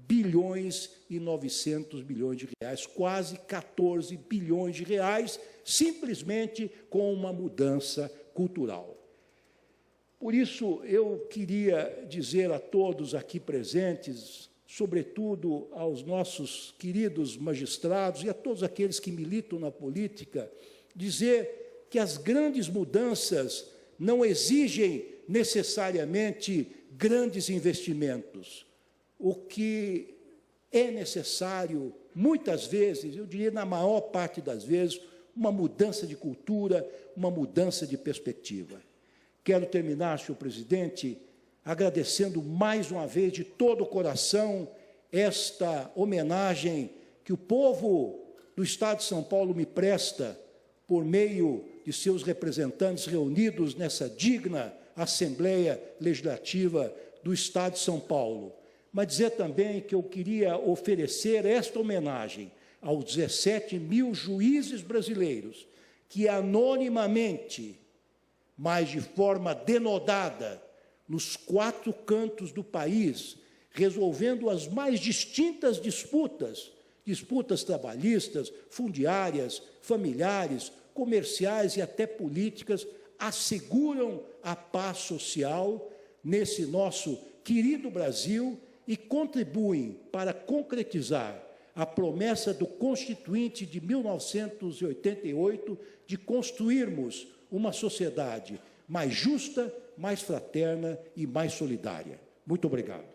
bilhões e 900 milhões de reais, quase 14 bilhões de reais, simplesmente com uma mudança cultural. Por isso, eu queria dizer a todos aqui presentes, sobretudo aos nossos queridos magistrados e a todos aqueles que militam na política, dizer que as grandes mudanças não exigem necessariamente grandes investimentos. O que é necessário, muitas vezes, eu diria na maior parte das vezes, uma mudança de cultura, uma mudança de perspectiva. Quero terminar, senhor presidente, agradecendo mais uma vez de todo o coração esta homenagem que o povo do Estado de São Paulo me presta por meio de seus representantes reunidos nessa digna Assembleia Legislativa do Estado de São Paulo. Mas dizer também que eu queria oferecer esta homenagem aos 17 mil juízes brasileiros que anonimamente, mas de forma denodada, nos 4 cantos do país, resolvendo as mais distintas disputas trabalhistas, fundiárias, familiares, comerciais e até políticas, asseguram a paz social nesse nosso querido Brasil e contribuem para concretizar a promessa do Constituinte de 1988 de construirmos uma sociedade mais justa, mais fraterna e mais solidária. Muito obrigado.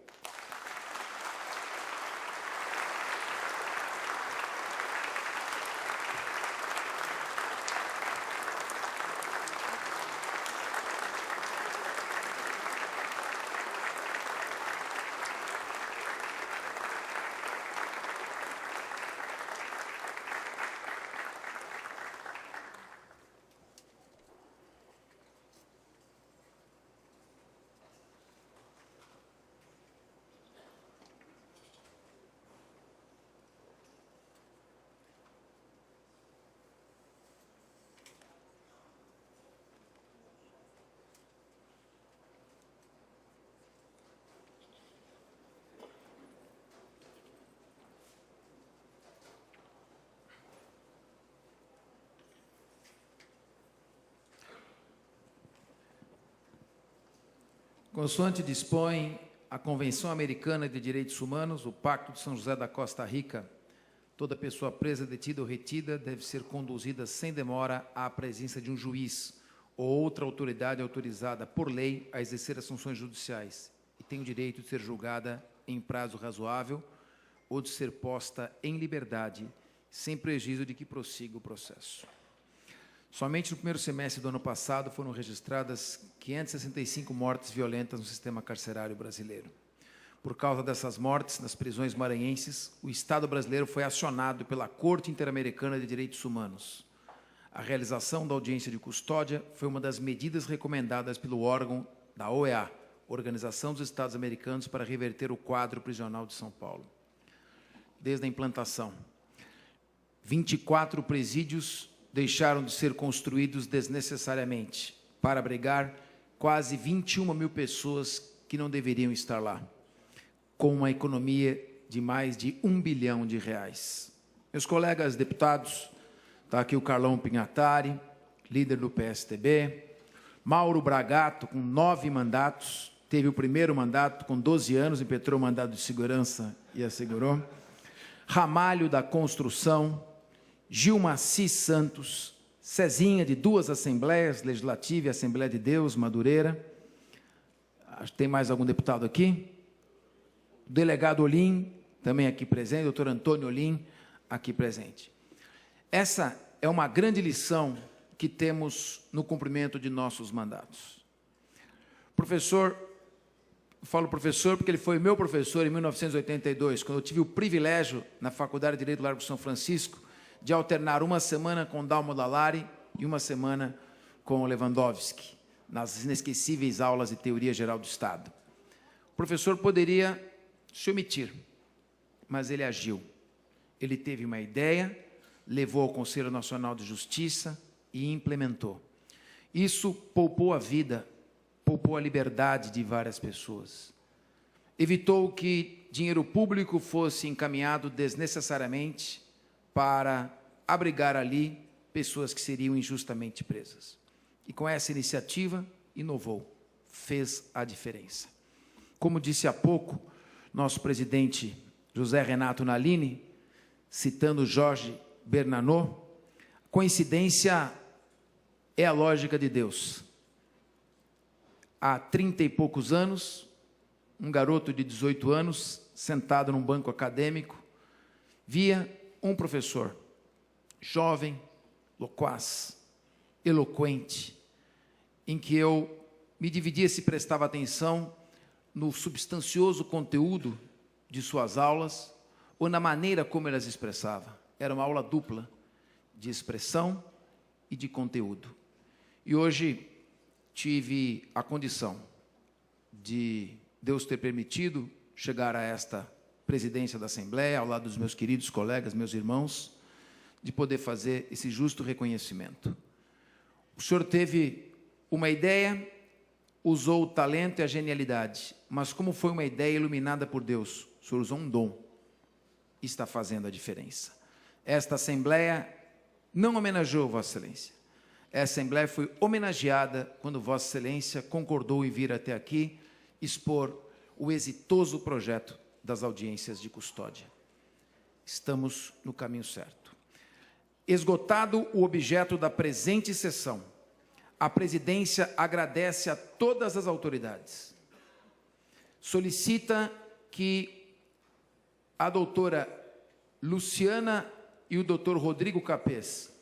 Consoante dispõe a Convenção Americana de Direitos Humanos, o Pacto de São José da Costa Rica, toda pessoa presa, detida ou retida deve ser conduzida sem demora à presença de um juiz ou outra autoridade autorizada por lei a exercer as funções judiciais e tem o direito de ser julgada em prazo razoável ou de ser posta em liberdade, sem prejuízo de que prossiga o processo. Somente no primeiro semestre do ano passado foram registradas 565 mortes violentas no sistema carcerário brasileiro. Por causa dessas mortes nas prisões maranhenses, o Estado brasileiro foi acionado pela Corte Interamericana de Direitos Humanos. A realização da audiência de custódia foi uma das medidas recomendadas pelo órgão da OEA, Organização dos Estados Americanos, para reverter o quadro prisional de São Paulo. Desde a implantação, 24 presídios deixaram de ser construídos desnecessariamente para abrigar quase 21 mil pessoas que não deveriam estar lá, com uma economia de mais de R$1 bilhão. Meus colegas deputados, está aqui o Carlão Pignatari, líder do PSTB, Mauro Bragato, com 9 mandatos, teve o primeiro mandato com 12 anos, impetrou o mandato de segurança e assegurou, Ramalho da Construção, Gilmaci Santos, Cezinha, de 2 assembleias, Legislativa e Assembleia de Deus, Madureira. Tem mais algum deputado aqui? O delegado Olim, também aqui presente, doutor Antônio Olim, aqui presente. Essa é uma grande lição que temos no cumprimento de nossos mandatos. Professor, Eu falo professor porque ele foi meu professor em 1982, quando eu tive o privilégio, na Faculdade de Direito do Largo São Francisco, de alternar uma semana com Dalmo Dallari e uma semana com o Lewandowski, nas inesquecíveis aulas de Teoria Geral do Estado. O professor poderia se omitir, mas ele agiu. Ele teve uma ideia, levou ao Conselho Nacional de Justiça e implementou. Isso poupou a vida, poupou a liberdade de várias pessoas. Evitou que dinheiro público fosse encaminhado desnecessariamente para abrigar ali pessoas que seriam injustamente presas. E com essa iniciativa, inovou, fez a diferença. Como disse há pouco, nosso presidente José Renato Nalini, citando Jorge Bernanos, coincidência é a lógica de Deus. Há 30 e poucos anos, um garoto de 18 anos, sentado num banco acadêmico, via um professor, jovem, loquaz, eloquente, em que eu me dividia se prestava atenção no substancioso conteúdo de suas aulas ou na maneira como ele as expressava. Era uma aula dupla, de expressão e de conteúdo. E hoje tive a condição de Deus ter permitido chegar a esta presidência da Assembleia, ao lado dos meus queridos colegas, meus irmãos, de poder fazer esse justo reconhecimento. O senhor teve uma ideia, usou o talento e a genialidade, mas como foi uma ideia iluminada por Deus, o senhor usou um dom e está fazendo a diferença. Esta Assembleia não homenageou Vossa Excelência. Essa Assembleia foi homenageada quando Vossa Excelência concordou em vir até aqui expor o exitoso projeto das audiências de custódia. Estamos no caminho certo. Esgotado o objeto da presente sessão, a presidência agradece a todas as autoridades. Solicita que a doutora Luciana e o doutor Rodrigo Capês,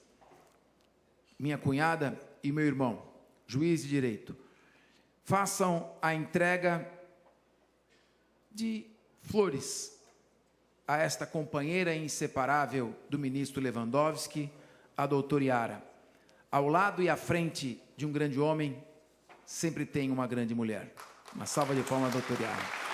minha cunhada e meu irmão, juiz de direito, façam a entrega de flores a esta companheira inseparável do ministro Lewandowski, a doutora Yara. Ao lado e à frente de um grande homem, sempre tem uma grande mulher. Uma salva de palmas, doutora Yara.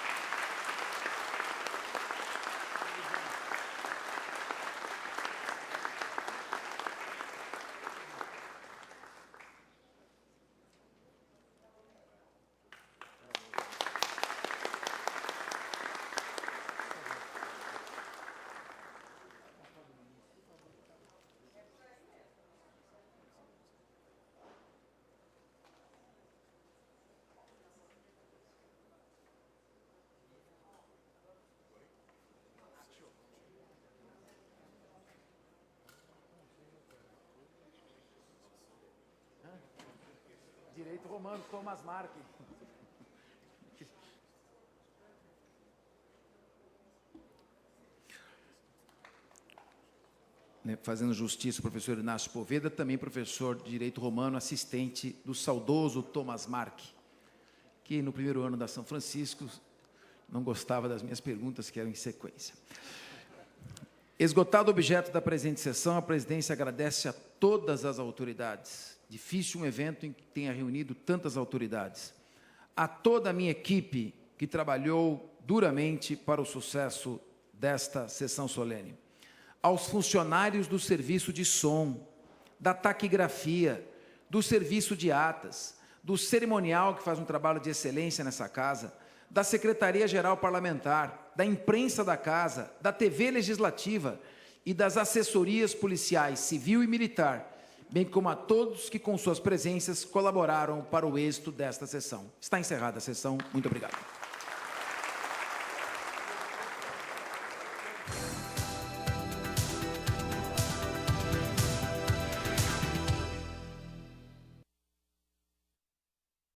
Direito romano, Thomas Mark. Fazendo justiça, o professor Inácio Poveda, também professor de Direito Romano, assistente do saudoso Thomas Mark, que no primeiro ano da São Francisco não gostava das minhas perguntas, que eram em sequência. Esgotado o objeto da presente sessão, a presidência agradece a todas as autoridades. Difícil um evento em que tenha reunido tantas autoridades. A toda a minha equipe que trabalhou duramente para o sucesso desta sessão solene. Aos funcionários do serviço de som, da taquigrafia, do serviço de atas, do cerimonial, que faz um trabalho de excelência nessa casa, da Secretaria-Geral Parlamentar, da imprensa da casa, da TV Legislativa e das assessorias policiais, civil e militar, bem como a todos que, com suas presenças, colaboraram para o êxito desta sessão. Está encerrada a sessão. Muito obrigado.